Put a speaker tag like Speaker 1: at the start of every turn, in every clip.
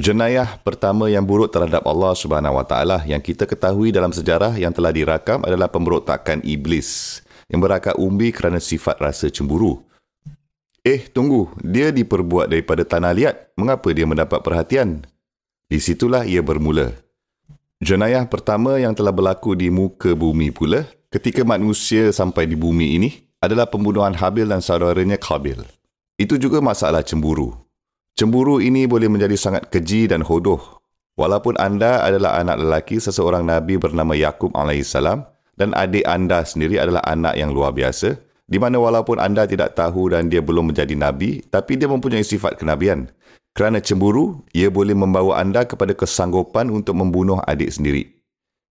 Speaker 1: Jenayah pertama yang buruk terhadap Allah Subhanahu Wa Taala yang kita ketahui dalam sejarah yang telah dirakam adalah pemberontakan iblis yang berakar umbi kerana sifat rasa cemburu. Tunggu, dia diperbuat daripada tanah liat. Mengapa dia mendapat perhatian? Di situlah ia bermula. Jenayah pertama yang telah berlaku di muka bumi pula ketika manusia sampai di bumi ini adalah pembunuhan Habil dan saudaranya Qabil. Itu juga masalah cemburu. Cemburu ini boleh menjadi sangat keji dan hodoh. Walaupun anda adalah anak lelaki seseorang Nabi bernama Yaqub AS dan adik anda sendiri adalah anak yang luar biasa, di mana walaupun anda tidak tahu dan dia belum menjadi Nabi, tapi dia mempunyai sifat kenabian. Kerana cemburu, ia boleh membawa anda kepada kesanggupan untuk membunuh adik sendiri.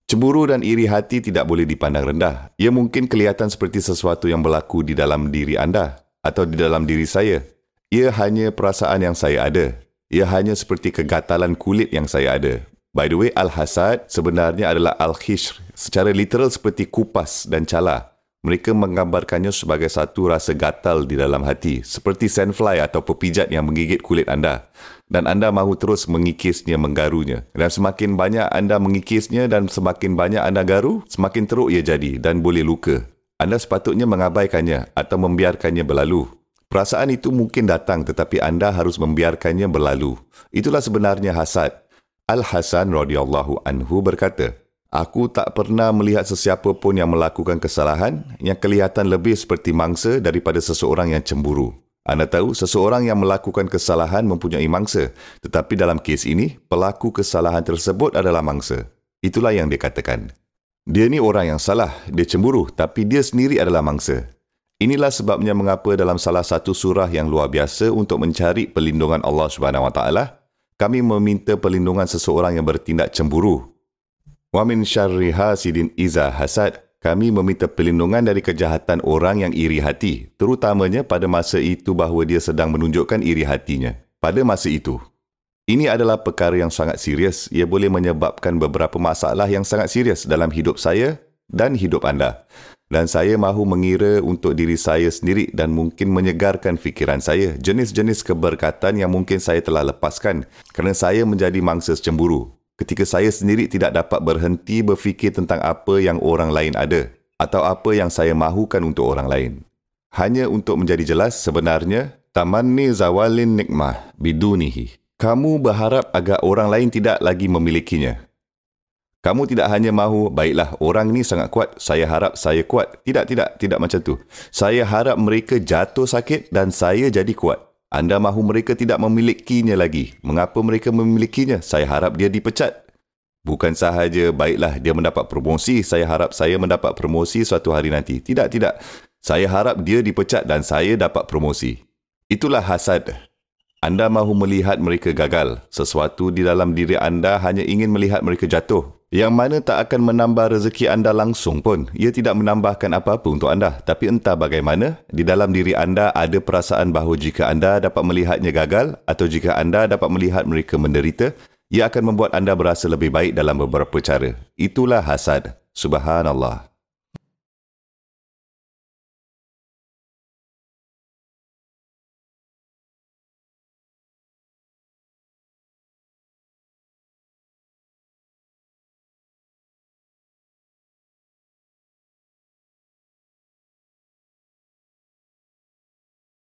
Speaker 1: Cemburu dan iri hati tidak boleh dipandang rendah. Ia mungkin kelihatan seperti sesuatu yang berlaku di dalam diri anda atau di dalam diri saya. Ia hanya perasaan yang saya ada. Ia hanya seperti kegatalan kulit yang saya ada. By the way, Al-Hasad sebenarnya adalah Al-Khishr. Secara literal seperti kupas dan cala. Mereka menggambarkannya sebagai satu rasa gatal di dalam hati. Seperti sandfly atau pepijat yang menggigit kulit anda. Dan anda mahu terus mengikisnya, menggarunya. Dan semakin banyak anda mengikisnya dan semakin banyak anda garu, semakin teruk ia jadi dan boleh luka. Anda sepatutnya mengabaikannya atau membiarkannya berlalu. Perasaan itu mungkin datang tetapi anda harus membiarkannya berlalu. Itulah sebenarnya hasad. Al-Hasan radhiyallahu anhu berkata, "Aku tak pernah melihat sesiapa pun yang melakukan kesalahan yang kelihatan lebih seperti mangsa daripada seseorang yang cemburu." Anda tahu, seseorang yang melakukan kesalahan mempunyai mangsa. Tetapi dalam kes ini, pelaku kesalahan tersebut adalah mangsa. Itulah yang dia katakan. Dia ni orang yang salah. Dia cemburu tapi dia sendiri adalah mangsa. Inilah sebabnya mengapa dalam salah satu surah yang luar biasa untuk mencari perlindungan Allah Subhanahu Wa Taala, kami meminta perlindungan seseorang yang bertindak cemburu. Wa min syarri hasidin iza hasad. Kami meminta perlindungan dari kejahatan orang yang iri hati, terutamanya pada masa itu bahawa dia sedang menunjukkan iri hatinya. Pada masa itu. Ini adalah perkara yang sangat serius. Ia boleh menyebabkan beberapa masalah yang sangat serius dalam hidup saya dan hidup anda. Dan saya mahu mengira untuk diri saya sendiri dan mungkin menyegarkan fikiran saya jenis-jenis keberkatan yang mungkin saya telah lepaskan kerana saya menjadi mangsa cemburu. Ketika saya sendiri tidak dapat berhenti berfikir tentang apa yang orang lain ada atau apa yang saya mahukan untuk orang lain. Hanya untuk menjadi jelas, sebenarnya tamanni zawalin nikmah bidunihi. Kamu berharap agar orang lain tidak lagi memilikinya. Kamu tidak hanya mahu, baiklah orang ni sangat kuat, saya harap saya kuat. Tidak macam tu. Saya harap mereka jatuh sakit dan saya jadi kuat. Anda mahu mereka tidak memilikinya lagi. Mengapa mereka memilikinya? Saya harap dia dipecat. Bukan sahaja, baiklah dia mendapat promosi, saya harap saya mendapat promosi suatu hari nanti. Tidak. Saya harap dia dipecat dan saya dapat promosi. Itulah hasad. Anda mahu melihat mereka gagal. Sesuatu di dalam diri anda hanya ingin melihat mereka jatuh. Yang mana tak akan menambah rezeki anda langsung pun. Ia tidak menambahkan apa-apa untuk anda. Tapi entah bagaimana, di dalam diri anda ada perasaan bahawa jika anda dapat melihatnya gagal atau jika anda dapat melihat mereka menderita, ia akan membuat anda berasa lebih baik dalam beberapa cara. Itulah hasad. Subhanallah.